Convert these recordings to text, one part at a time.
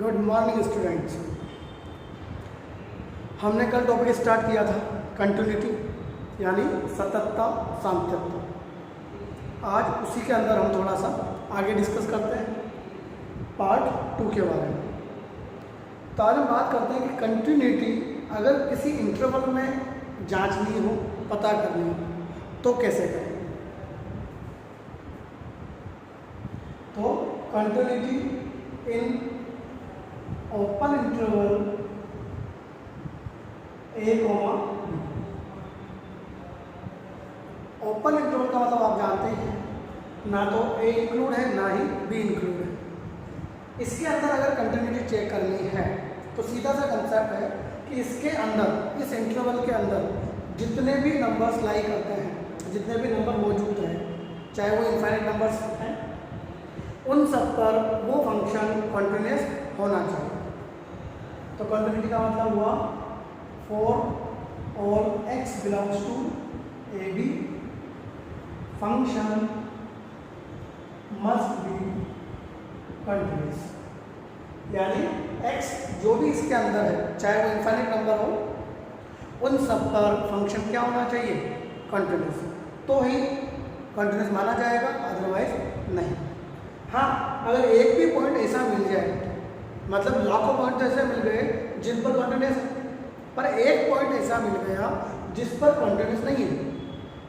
Good morning students. हमने कल topic start किया था कंटिन्यूटी यानी सततता सामर्थ्यता। आज उसी के अंदर हम थोड़ा सा आगे डिस्कस करते हैं पार्ट 2 के बारे में। तो आज हम बात करते हैं कि कंटिन्यूटी अगर किसी इंटरवल में जांचनी हो, पता करनी हो तो कैसे करें। तो continuity in open interval A comma B. Open interval का मतलब आप जानते हैं, ना तो ए इंक्लूड है ना ही बी इंक्लूड है। इसके अंदर अगर कंटिन्यूटी चेक करनी है तो सीधा सा कंसेप्ट है कि इसके अंदर, इस इंटरवल के अंदर जितने भी नंबर्स लाई करते हैं, जितने भी नंबर मौजूद हैं, चाहे वो इनफाइनाइट नंबर्स हैं, उन सब पर वो फंक्शन कंटिन्यूअस होना चाहिए। तो कंटिन्यूटी का मतलब हुआ for all x belongs to A B function must be continuous. यानी x जो भी इसके अंदर है, चाहे वो इनफाइनाइट नंबर हो, उन सब पर फंक्शन क्या होना चाहिए? कंटिन्यूअस। तो ही कंटिन्यूअस माना जाएगा, अदरवाइज नहीं। हाँ, अगर एक भी पॉइंट ऐसा मिल जाए, मतलब लाखों पॉइंट ऐसे मिल गए जिन पर कंटिन्यूअस है, पर एक पॉइंट ऐसा मिल गया जिस पर कंटिन्यूअस नहीं है,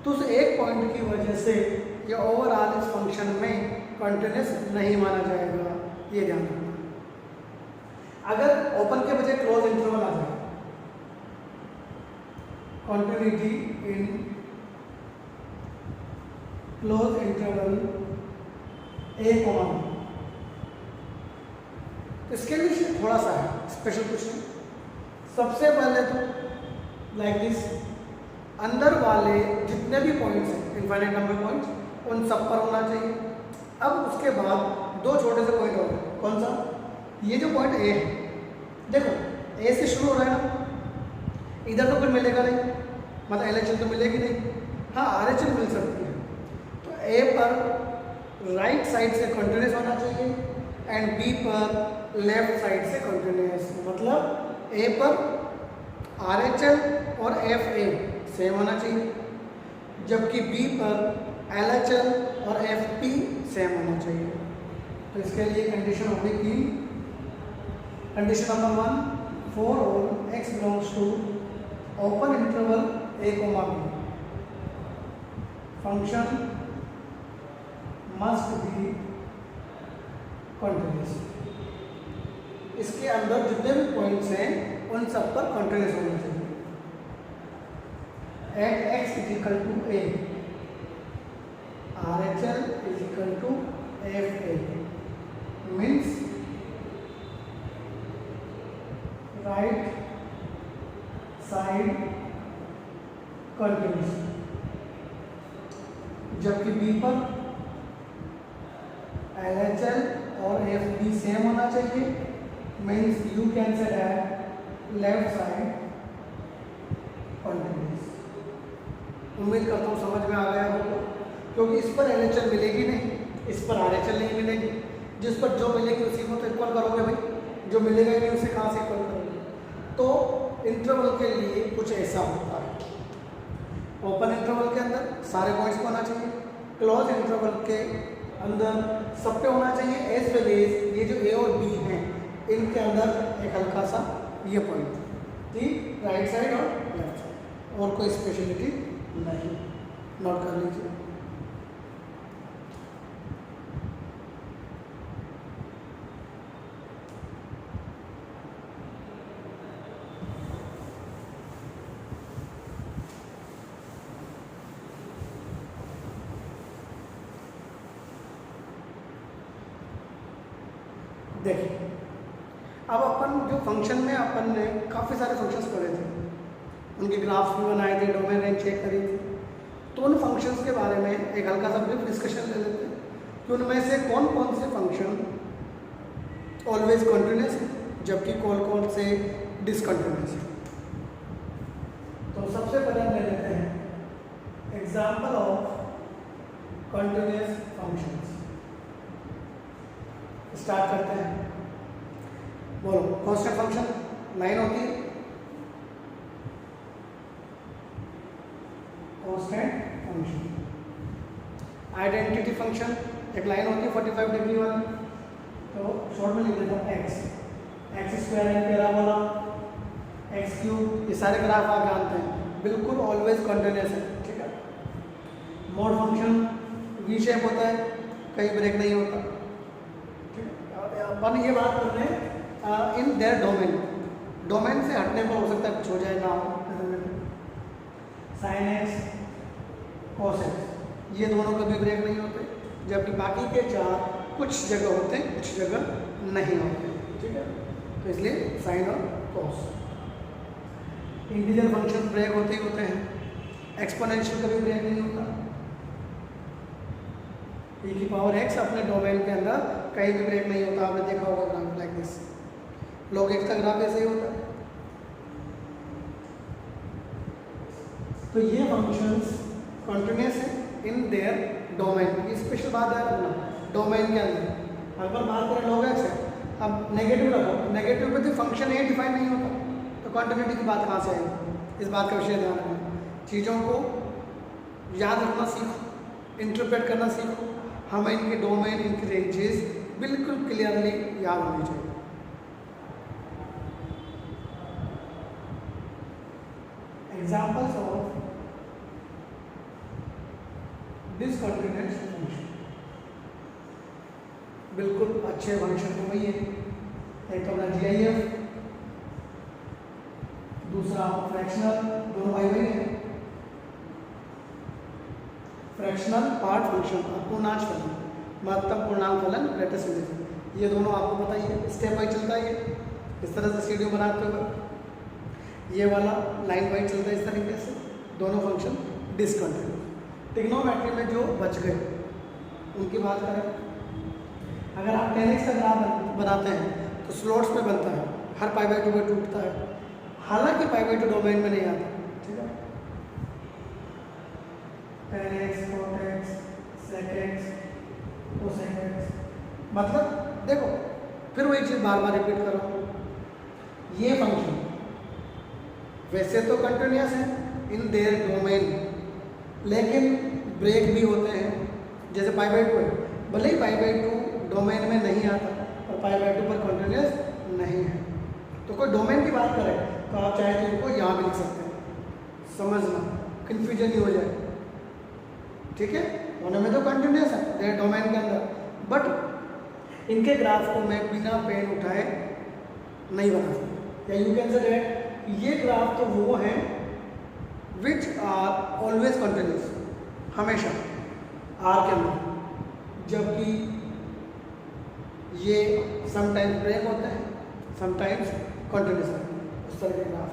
तो उस एक पॉइंट की वजह से ये ओवरऑल इस फंक्शन में कंटिन्यूअस नहीं माना जाएगा। ये ध्यान रखना। अगर ओपन के बजाय क्लोज इंटरवल आ जाए, continuity in close interval A comma B, इसके लिए थोड़ा सा है स्पेशल क्वेश्चन। सबसे पहले तो लाइक दिस, अंदर वाले जितने भी पॉइंट्स हैं, इनफाइनाइट नंबर पॉइंट्स, उन सब पर होना चाहिए। अब उसके बाद दो छोटे से पॉइंट और, कौन सा? ये जो पॉइंट ए है, देखो ए से शुरू हो रहा है ना, इधर तो कुछ मिलेगा नहीं, मतलब LHL तो मिलेगी नहीं। हाँ, RHL मिल सकती है। तो ए पर राइट साइड से कंटिन्यूअस होना चाहिए एंड बी पर लेफ्ट साइड से कंटिन्यूअस। मतलब ए पर RHL और FA सेम होना चाहिए, जबकि बी पर LHL और FP सेम होना चाहिए। तो इसके लिए कंडीशन होगी कि condition number 1, for all x belongs to open interval A comma B function must be continuous. इसके अंदर जितने भी पॉइंट्स हैं उन सब पर कंटिन्यूअस होना चाहिए। At x is equal to a, RHL is equal to FA means right side continuous, जबकि बी पर LHL और FB सेम होना चाहिए, means you can say that left side continuous. उम्मीद करता हूँ समझ में आ गया होगा, क्योंकि इस पर LHL मिलेगी नहीं, इस पर RHL नहीं मिलेगी। जिस पर जो मिलेगी उसी को तो इक्वल करोगे भाई, जो मिलेगा ही नहीं उसे कहाँ से इक्वल करोगे? तो इंटरवल के लिए कुछ ऐसा होता है। ओपन इंटरवल के अंदर सारे पॉइंट्स को होना चाहिए, क्लोज इंटरवल के अंदर सब पे होना चाहिए, एज वेल एज ये जो ए और बी हैं इनके अंदर एक हल्का सा ये पॉइंट, ठीक, राइट साइड और लेफ्ट साइड, और कोई स्पेशलिटी नहीं। नोट कर लीजिए। देखिए, अब अपन जो फंक्शन में अपन ने काफ़ी सारे फंक्शंस पढ़े थे, उनके ग्राफ्स भी बनाए थे, डोमेन रेंज चेक करी थी। तो उन फंक्शंस के बारे में एक हल्का सा ब्रीफ डिस्कशन ले लेते हैं कि उनमें से कौन कौन से फंक्शन ऑलवेज कंटिन्यूअस है, जबकि कौन कौन से डिसकंटिन्यूअस है। तो सबसे पहले हम ले लेते हैं example of continuous functions. Start करते हैं। बोलो कांस्टेंट फंक्शन लाइन होती है, कांस्टेंट फंक्शन। आइडेंटिटी फंक्शन एक लाइन होती है 45 डिग्री वाली, तो शॉर्ट में लिख देता हूँ एक्स स्क्वायर है पैराबोला, एक्स क्यूब, ये सारे ग्राफ आप जानते हैं, बिल्कुल ऑलवेज कंटिन्यूअस है, ठीक है। मोड फंक्शन वी शेप होता है, कहीं ब्रेक नहीं होता, ठीक है। अपन ये बात कर रहे हैं इन देयर डोमेन, डोमेन से हटने पर हो सकता है कुछ हो जाए ना हो। साइन एक्स कॉस एक्स ये दोनों कभी ब्रेक नहीं होते, जबकि बाकी के चार कुछ जगह होते हैं कुछ जगह नहीं होते, ठीक है। तो इसलिए साइन और कॉस। इंटीजर फंक्शन ब्रेक होते ही होते हैं, एक्सपोनेंशियल कभी ब्रेक नहीं होता, e की पावर x अपने डोमेन के अंदर कहीं भी ब्रेक नहीं होता। आपने देखा होगा graph like this, log x का ग्राफ ऐसे ही होता है। तो ये फंक्शंस कंटिन्यूअस है इन देयर डोमेन, ये स्पेशल बात है अपना डोमेन के अंदर। अगर बात करें log x है, अब नेगेटिव रखो, नेगेटिव पे तो फंक्शन ए डिफाइन नहीं होता, तो कंटिन्यूटी की बात कहाँ से आएगी, इस बात का विषय ध्यान रखना। चीज़ों को याद रखना सीखो, इंटरप्रेट करना सीखो, हमें इनके डोमेन इनकी रेंजेस बिल्कुल क्लियरली याद होनी चाहिए। एग्जाम्पल्स ऑफ डिसकंटिन्यूअस फंक्शन, बिल्कुल अच्छे फंक्शन तो वही है, एक तो अपना GIF, दूसरा फ्रैक्शनल, दोनों भाई वही है। फ्रैक्शनल पार्ट फंक्शन, पूर्णांश फलन, महत्तम पूर्णांक फलन, ग्रेटेस्ट इंटीजर, ये दोनों आपको पता ही है, स्टेप वाइज चलता है। ये इस तरह से सीढ़ी बनाते हुए ये वाला लाइन वाइज चलता है इस तरीके से, दोनों फंक्शन डिसकंटिन्यूअस। ट्रिग्नोमेट्री में जो बच गए उनकी बात करें, अगर आप 10x का ग्राफ बनाते हैं तो स्लॉट्स में बनता है, हर π/2 पे टूटता है, हालांकि π/2 डोमेन में नहीं आता, ठीक है। 10x cot x sec x cosec x, मतलब देखो फिर वही चीज़ बार बार रिपीट करो, ये फंक्शन वैसे तो कंटिन्यूअस है इन देयर डोमेन, लेकिन ब्रेक भी होते हैं, जैसे π/2 है, भले ही π/2 डोमेन में नहीं आता और π/2 पर कंटिन्यूअस नहीं है। तो कोई डोमेन की बात करें तो आप चाहे तो इनको यहाँ भी लिख सकते हैं, समझना कन्फ्यूजन नहीं हो जाए, ठीक है। होने में तो कंटिन्यूअस है देयर डोमेन के अंदर, बट इनके ग्राफ को मैं बिना पेन उठाए नहीं बना सकता, या यू कैन से दैट ये ग्राफ तो वो हैं विच आर ऑलवेज कंटिन्यूअस, हमेशा आर के अंदर, जबकि ये समटाइम्स ब्रेक होते हैं समटाइम्स कंटिन्यूअस होते हैं, उस तरह के ग्राफ।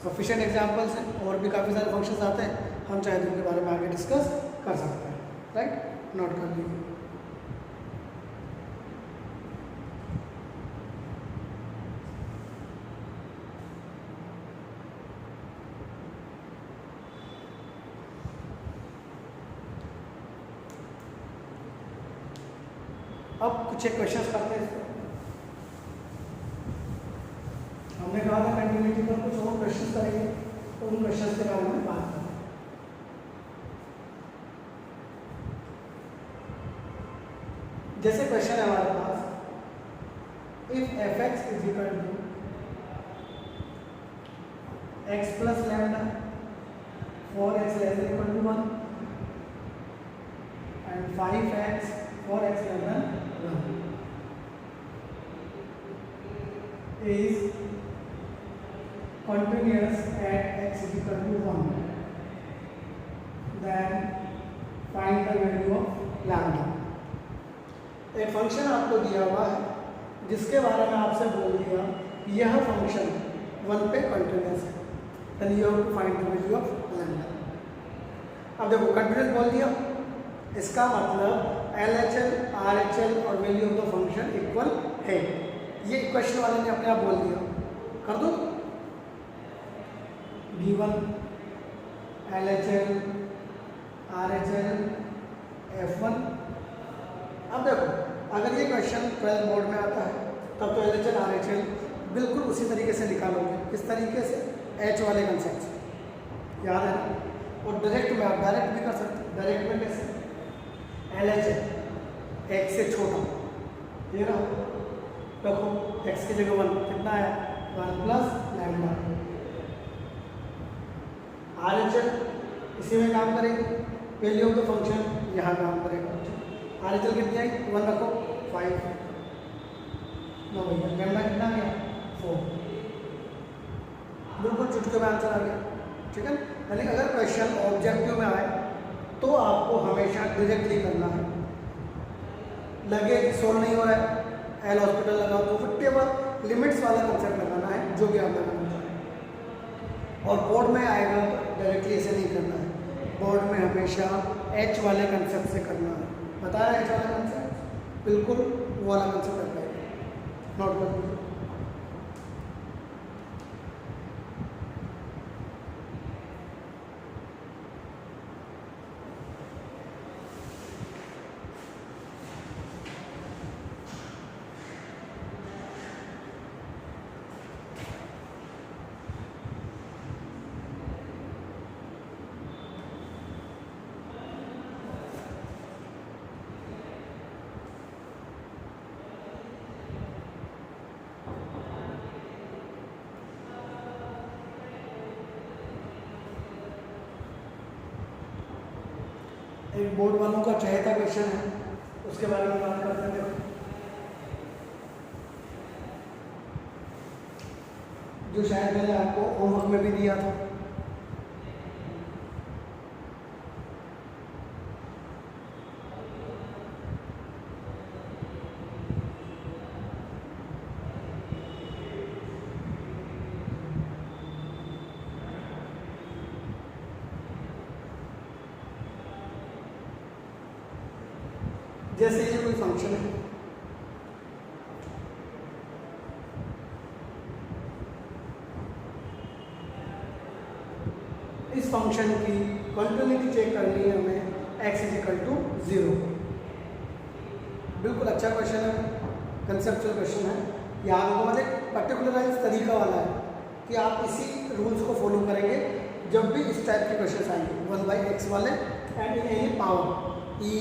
सफिशिएंट एग्जांपल्स हैं, और भी काफ़ी सारे फंक्शंस आते हैं, हम चाहे तो उनके बारे में आगे डिस्कस कर सकते हैं, राइट, नोट कर लीजिए। अब कुछ एक क्वेश्चंस करते हैं इसको। हमने कहा था कंटिन्यूटी पर कुछ और क्वेश्चंस करेंगे, तो उन क्वेश्चंस के बारे में बात करें। जैसे क्वेश्चन है हमारे पास, if f(x) is equal to x plus lambda for x less than equal to 1 and 5x for x less than 1 is continuous at x is equal to 1, then find the value of lambda। एक function आपको दिया हुआ है जिसके बारे में आपसे बोल दिया यह फंक्शन 1 पे कंटिन्यूअस है, then you have to find the value of lambda। अब देखो कंटिन्यूअस बोल दिया, इसका मतलब LHL, RHL और value of the function equal है, ये इक्वेशन वाले ने अपने आप बोल दिया, कर दो V1 LHL RHL F1। अब देखो अगर ये क्वेश्चन 12 बोर्ड में आता है तब तो LHL RHL बिल्कुल उसी तरीके से निकालोगे। किस तरीके से? H वाले कंसेप्ट से, याद है ना। और डायरेक्ट में आप डायरेक्ट भी कर सकते हो। डायरेक्ट में कैसे? LHL x से छोटा, ये ना रखो, x की जगह 1, कितना है? 1 प्लस लैम्डा। RHL इसी में काम करेगी, वैल्यू ऑफ द फंक्शन यहाँ काम करेगा। RHL कितनी आई? 1 रखो, 5 नो भैया, लैम्डा कितना गया? 4। बिल्कुल चुटकी में आंसर आ गया, ठीक है। यानी अगर क्वेश्चन ऑब्जेक्टिव में आए तो आपको हमेशा डायरेक्टली करना है। लगे कि सोल्व नहीं हो रहा है, एल हॉस्पिटल लगा दो, फिर टेबल लिमिट्स वाला कंसेप्ट लगाना है, जो भी आप लगाना चाहें। और बोर्ड में आएगा तो डायरेक्टली ऐसे नहीं करना है, बोर्ड में हमेशा एच वाले कंसेप्ट से करना है। बताया एच वाला कंसेप्ट, बिल्कुल वो वाला कंसेप्ट रखा है, नोट कर दीजिए। एक बोर्ड वालों का चहेता क्वेश्चन है, उसके बारे में बात करते हैं। जो शायद मैंने आपको होमवर्क में भी दिया था। जैसे ये कोई फंक्शन है, इस फंक्शन की कंटिन्यूटी चेक करनी है हमें, x = 0। बिल्कुल अच्छा क्वेश्चन है, कंसेप्चुअल क्वेश्चन है। याद होगा, मतलब पर्टिकुलराइज तरीका वाला है कि आप इसी रूल्स को फॉलो करेंगे जब भी इस टाइप के क्वेश्चन आएंगे, 1/x वाले and in any power e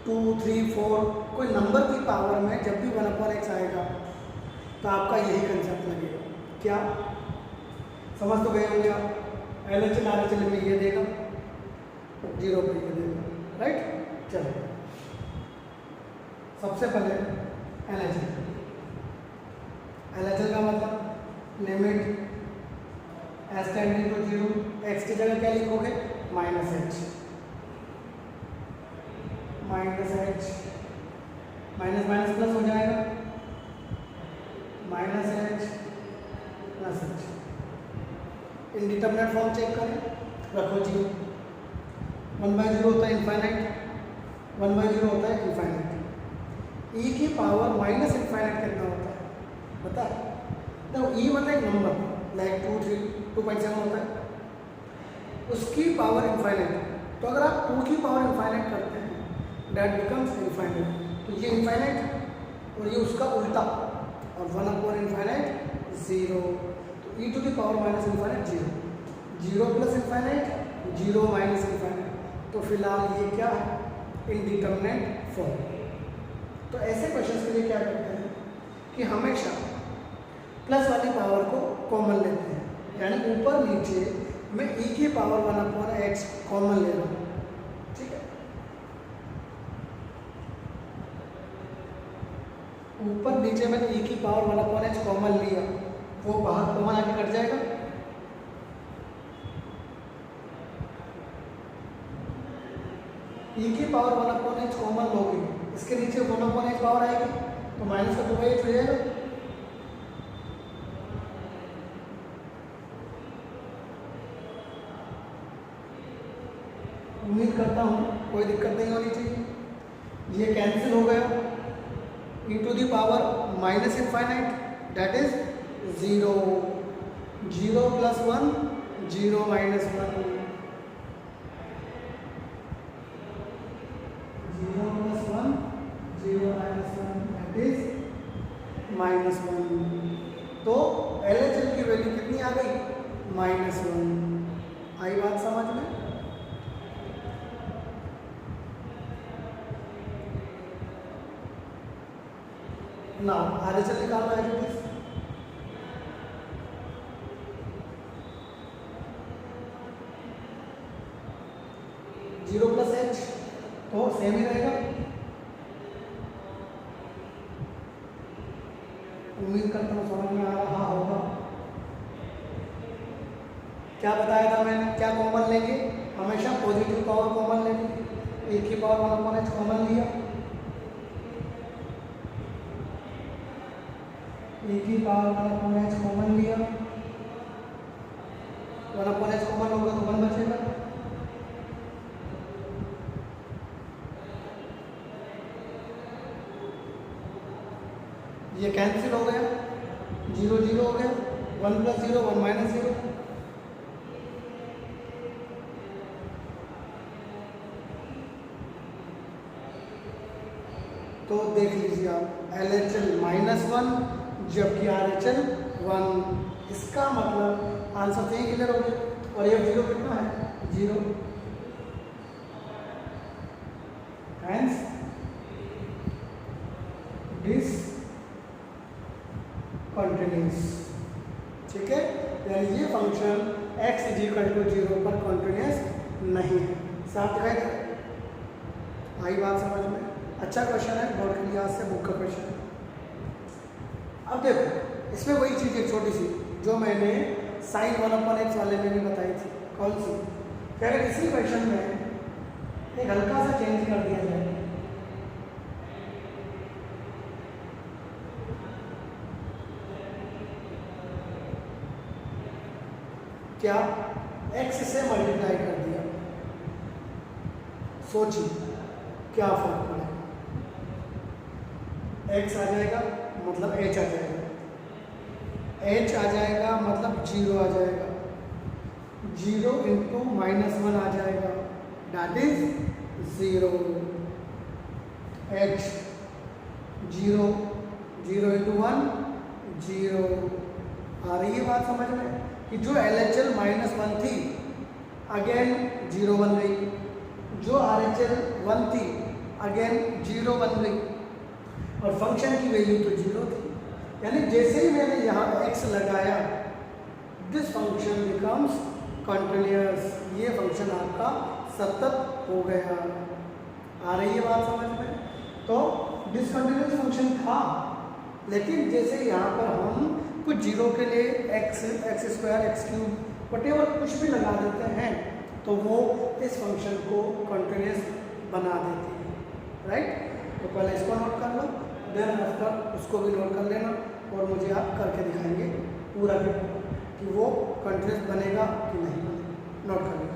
2 3 4 कोई नंबर की पावर में जब भी 1/x आएगा तो आपका यही कंसेप्ट लगेगा। क्या समझ तो गए होंगे आप? LHL RHL में ये देगा, 0 पे ये देगा, राइट। चलो सबसे पहले LHL का मतलब limit s tending to 0, x की जगह क्या लिखोगे? -h, माइनस माइनस प्लस हो जाएगा, -h plus h। Indeterminate form check करें, रखो 0। 1/0 होता है इनफाइनाइट, 1/0 होता है इनफाइनाइट। e की पावर माइनस इनफाइनाइट कितना होता है पता है? तो e मतलब एक नंबर, लाइक 2.7 होता है, उसकी पावर इनफाइनाइट। तो अगर आप 2 की पावर इनफाइनाइट करते हैं, दैट बिकम्स इनफाइनाइट। तो ये इनफाइनाइट और ये उसका उल्टा, और 1/∞ 0। तो e to the power minus infinite 0, 0 plus infinite, 0 minus infinite. तो फिलहाल ये क्या है? Indeterminate form. तो ऐसे क्वेश्चंस के लिए क्या करते हैं कि हमेशा प्लस वाली पावर को कॉमन लेते हैं, यानी ऊपर नीचे मैं e की पावर 1/x कॉमन ले रहा हूँ, ठीक है। ऊपर नीचे मैंने e की पावर 1/h कॉमन लिया, वो बाहर कॉमन आके कट जाएगा। e की पावर 1/h कॉमन लोगे, इसके नीचे 1/h पावर आएगी तो माइनस का 2h हो जाएगा। उम्मीद करता हूँ कोई दिक्कत नहीं होनी चाहिए। ये कैंसिल हो गया, e to the power minus infinite that is 0, 0 plus 1, 0 minus 1, 0 plus 1, 0 minus 1। -1। आई बात समझ में? ना RHL निकालना है जो 0 + h तो सेम ही रहेगा। उम्मीद करता हूँ समझ में आ रहा होगा। क्या बताया था मैंने, क्या कॉमन लेंगे? हमेशा पॉजिटिव पावर कॉमन लेंगे। एक ही पावर 1/h कॉमन लिया, एक ही पावर 1/h कॉमन लिया, 1/h कॉमन होगा तो 1 बचेगा। ये कैंसिल हो गया, 0 0 हो गया, 1 + 0 1 - 0। तो देख लीजिए आप LHL -1 जबकि RHL 1। इसका मतलब आंसर से ही क्लियर हो गया। और ये 0 कितना है? 0। Hence this continuous. ठीक है, यानी ये फंक्शन x = 0 पर कंटिन्यूस नहीं है। साफ दिखाई दे रहा है? आई बात समझ में? अच्छा क्वेश्चन है, बोर्ड के लिहाज से बुक का क्वेश्चन है। अब देखो इसमें वही चीज़ है छोटी सी जो मैंने sin 1/x वाले में भी बताई थी। कौन सी? कि अगर इसी क्वेश्चन में एक हल्का सा चेंज कर दिया जाए, क्या x से मल्टीप्लाई कर दिया, सोचिए क्या फर्क पड़ेगा? x आ जाएगा मतलब h आ जाएगा, h आ जाएगा मतलब 0 आ जाएगा, 0 × -1 आ जाएगा, दैट इज 0। h 0 0 × 1 0। आ रही है बात समझ में? कि जो LHL -1 थी अगेन 0 बन गई, जो RHL 1 थी अगेन 0 बन गई, और फंक्शन की वैल्यू तो 0 थी। यानी जैसे ही मैंने यहाँ x लगाया, दिस फंक्शन बिकम्स कंटिन्यूअस। ये फंक्शन आपका सतत हो गया। आ रही है बात समझ में? तो डिसकंटिन्यूअस फंक्शन था, लेकिन जैसे यहाँ पर हम कुछ 0 के लिए x x² x³ वटेवर कुछ भी लगा देते हैं तो वो इस फंक्शन को कंटिन्यूअस बना देती है। राइट? तो पहले इसको नोट कर लो, देन आफ्टर उसको भी नोट कर लेना, और मुझे आप करके दिखाएंगे पूरा कि वो कंटिन्यूअस बनेगा कि नहीं बनेगा। नोट कर लीजिए।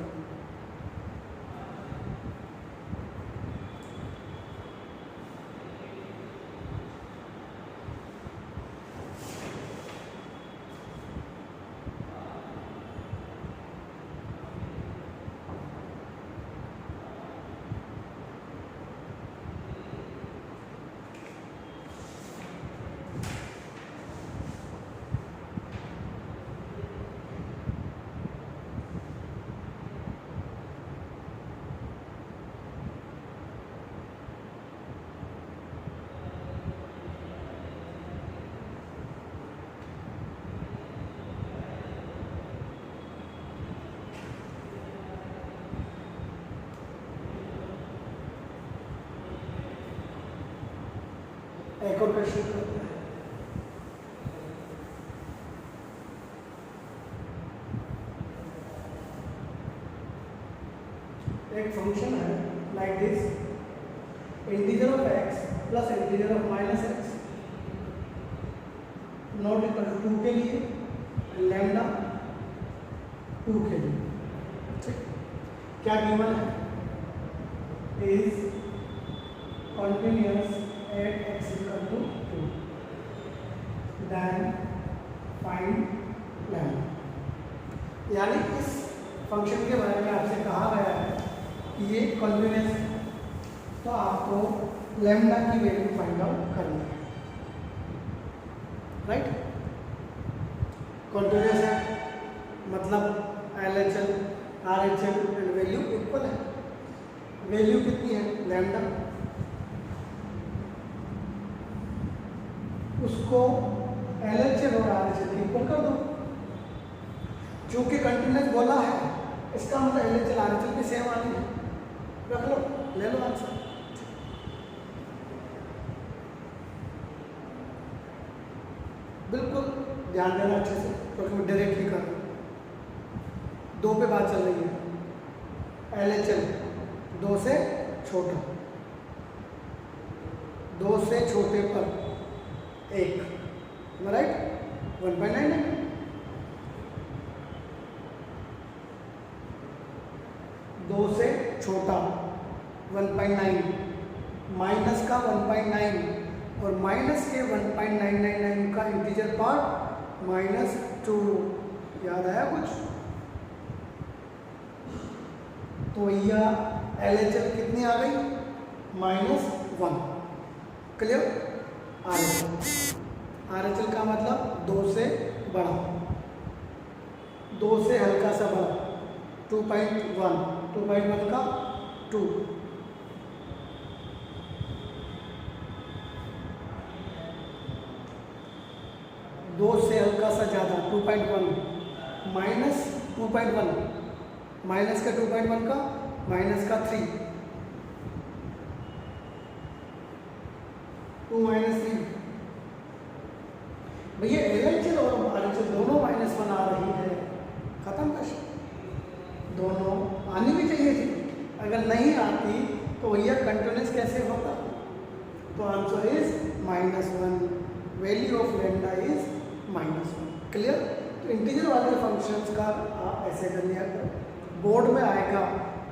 एक और क्वेश्चन करते हैं। एक फंक्शन है like this, integer of x plus integer of -x not equal to 2 के लिए, लैम्डा 2 के लिए। ठीक, क्या गिवन है? Is continuous at x = 2, then find lambda। यानी इस फंक्शन के बारे में आपसे कहा गया है कि ये कंटिन्यूअस है, तो आपको लैम्डा की वैल्यू फाइंड आउट करनी है। राइट? कंटिन्यूअस है, मतलब LHL RHL and value equal है। वैल्यू कितनी है? लैम्डा। उसको LHL और RHL इक्वल कर दो। चूंकि कंटिन्यूस बोला है, इसका मतलब LHL RHL भी सेम आनी है। रख लो, ले लो आंसर। बिल्कुल ध्यान देना अच्छे से, क्योंकि मैं डायरेक्टली कर रहा हूँ। 2 पे बात चल रही है। LHL 2 से छोटा, 2 से छोटे पर 1, राइट? 1.9 2 से छोटा 1.9 माइनस का 1.9 और माइनस के 1.999 का इंटीजर पार्ट -2। याद आया कुछ? तो यह LHL कितनी आ गई? -1। क्लियर? RHL का मतलब 2 से बड़ा, 2 से हल्का सा बड़ा 2.1, 2.1 का 2, 2 से हल्का सा ज़्यादा 2.1 माइनस 2.1 माइनस का 2.1 का माइनस का 3, 2 - 3। भैया LHL और RHL दोनों -1 आ रही है। खत्म क्वेश्चन। दोनों आनी भी चाहिए थी। अगर नहीं आती तो भैया कंटिन्यूस कैसे होता? तो answer is -1। Value of lambda is -1। Clear? तो इंटीजर वाले फंक्शंस का आप ऐसे कर लिया करो। बोर्ड में आएगा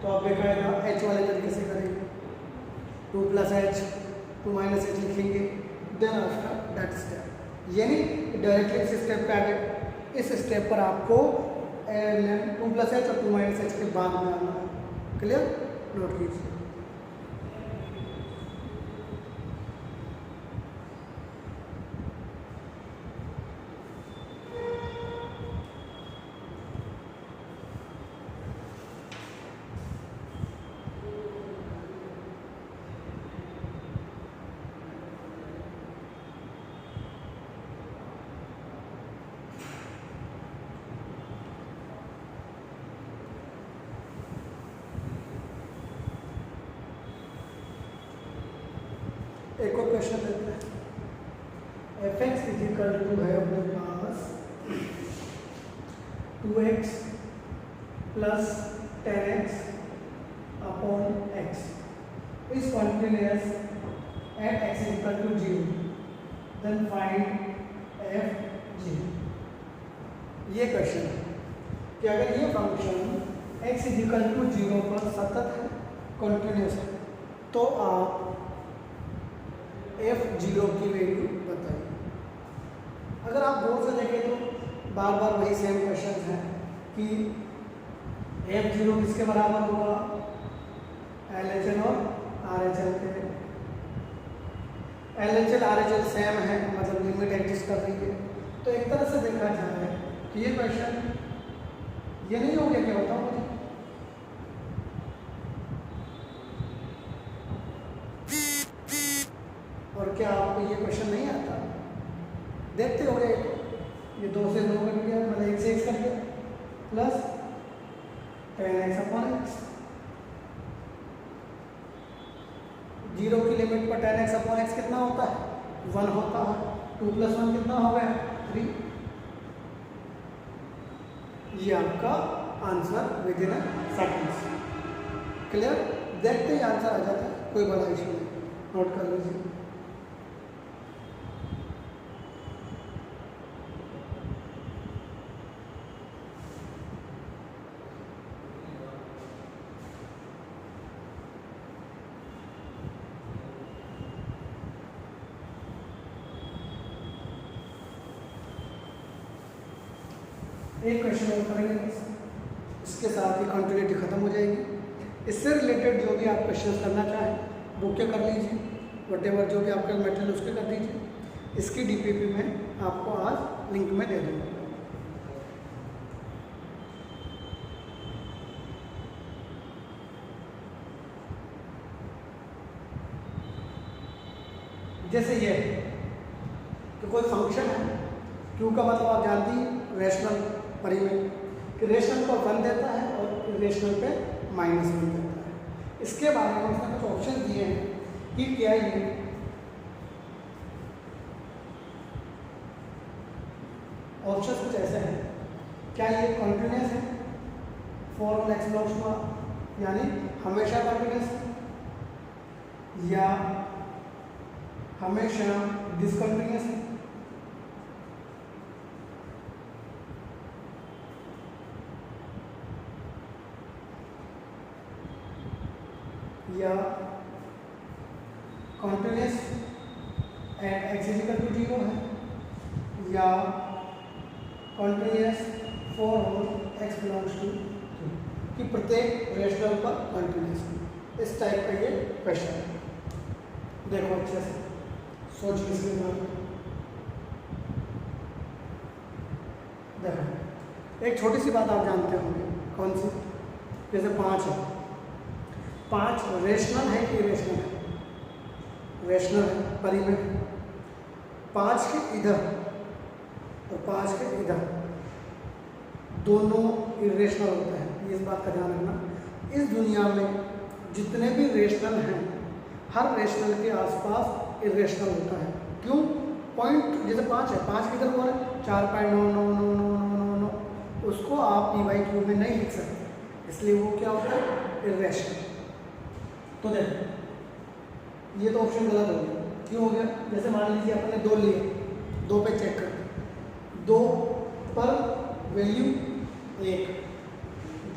तो आप दिखाएगा h वाले तरीके से करेंगे, 2 + h 2 - h लिखेंगे, देन आफ्टर दैट स्टेप, यानी डायरेक्टली इस स्टेप पे आ गए। इस स्टेप पर आपको 2 + h और 2 - h के बाद में आना है। क्लियर? नोट कीजिए। एक और क्वेश्चन देते हैं। fx = है अपने पास 2x + 10x / x is continuous at x = 0, then find f(g). ये क्वेश्चन है कि अगर ये फंक्शन x = 0 पर सतत है, कंटिन्यूस है, तो आप f(0) की वैल्यू बताइए। अगर आप गौर से देखें तो बार बार वही सेम क्वेश्चन है कि f(0) किसके बराबर होगा? LHL और RHL के। LHL RHL सेम है, मतलब लिमिट एग्जिस्ट कर रही है। तो एक तरह से देखा जाए कि ये क्वेश्चन ये नहीं हो गया, क्या बताओ मुझे? और क्या आपको ये क्वेश्चन नहीं आता? देखते हो गए, ये 2 से 2 कट गया, मतलब 1 से 1 कट गया, प्लस 10x/x। 0 की लिमिट पर 10x/x कितना होता है? 1 होता है। 2 + 1 कितना हो गया? 3। ये आपका आंसर विदिन सेकंड्स। क्लियर? देखते ही आंसर आ जाता है, कोई बड़ा इशू नहीं। नोट कर लीजिए। एक क्वेश्चन और करेंगे, इसके साथ ही कंटिन्यूटी खत्म हो जाएगी। इससे रिलेटेड जो भी आप क्वेश्चन करना चाहें बुक के कर लीजिए, वटेवर जो भी आपका मटेरियल उसके कर दीजिए। इसकी DPP में आपको आज लिंक में दे दूँगा। जैसे ये कि कोई फंक्शन है, क्यू का मतलब आप जानती हैं रेशनल परिमेय, कि रेशनल पर 1 देता है और इरेशनल पे -1 देता है। इसके बारे में उसने कुछ ऑप्शन दिए हैं कि क्या ये ऑप्शन कुछ ऐसे हैं, क्या ये कॉन्टिन्यूस है for all X belongs to R, यानी हमेशा कॉन्टिन्यूस है, या हमेशा डिसकंटिन्यूस है, या continuous at X is equal to 0 है, या continuous for all X belongs to 2, कि प्रत्येक रेशनल पर कॉन्टिन्यूस है। इस टाइप का ये क्वेश्चन है। देखो अच्छे से सोच के इसके बाद देखो, एक छोटी सी बात आप जानते होंगे, कौन सी? जैसे 5 है, 5 रेशनल है कि इरेशनल है? रेशनल है, परिमेय। 5 के इधर और 5 के इधर दोनों इरेशनल होते हैं, इस बात का ध्यान रखना। इस दुनिया में जितने भी रेशनल हैं, हर रेशनल के आसपास इरेशनल होता है। क्यों? पॉइंट जैसे 5 है, 5 किधर हुआ है? 4.99999, उसको आप p/q में नहीं लिख सकते, इसलिए वो क्या होता है? इरेशनल। तो देखो ये तो ऑप्शन गलत हो गया। क्यों हो गया? जैसे मान लीजिए अपने 2 लिए, 2 पे चेक करते, 2 पर वैल्यू 1,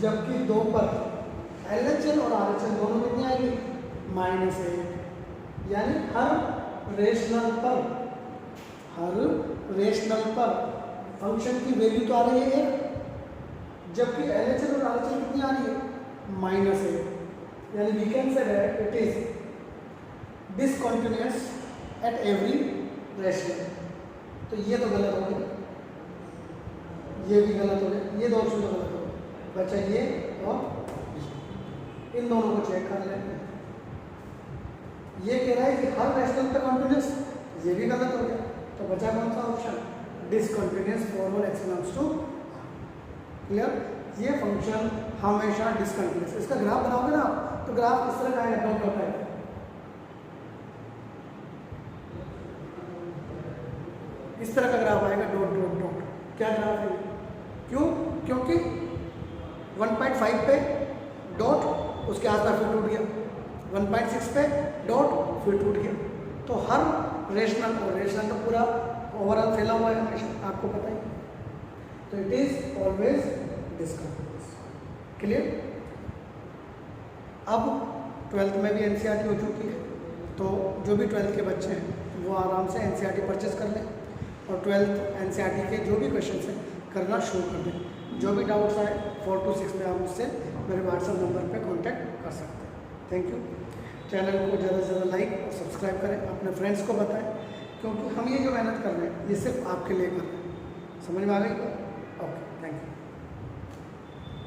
जबकि 2 पर LHS और RHS दोनों कितनी आएगी? -1, यानी हर रेशनल पर फंक्शन की वैल्यू तो आ रही है 1, जबकि LHS और RHS कितनी आ रही है? -1, यानी we can say that it is discontinuous at every rational. तो ये तो गलत हो गया, ये भी गलत हो गया, ये 2 ऑप्शन तो गलत हो गए। बचा ये और इन दोनों को चेक कर लेते हैं। ये कह रहा है कि हर रेशनल पे कॉन्टिन्यूस, ये भी गलत हो गया। तो बचा कौन सा option? Discontinuous for all X belongs to. Clear? ये फंक्शन हमेशा डिसकंटिन्यूस। इसका ग्राफ बनाओगे ना तो ग्राफ इस तरह का आएगा, डॉट डॉट आएगा। इस तरह का ग्राफ आएगा, डॉट डॉट डॉट। क्या ग्राफ है? क्यों? क्योंकि 1.5 पे डॉट, उसके आसपास फिर टूट गया, 1.6 पे डॉट, फिर टूट गया। तो हर रेशनल और रेशनल का पूरा ओवरऑल फैला हुआ है हमेशा, आपको पता ही। तो it is always discontinuous. Clear? अब 12th में भी NCERT हो चुकी है, तो जो भी 12th के बच्चे हैं वो आराम से NCERT परचेज कर लें और 12th NCERT के जो भी क्वेश्चन हैं करना शुरू कर दें। जो भी डाउट्स आए 4 to 6 में आप मुझसे मेरे WhatsApp नंबर पे कांटेक्ट कर सकते हैं। Thank you. चैनल को ज़्यादा से ज़्यादा लाइक और सब्सक्राइब करें, अपने फ्रेंड्स को बताएं, क्योंकि हम ये जो मेहनत कर रहे हैं ये सिर्फ आपके लिए कर रहे हैं। समझ में आ गई?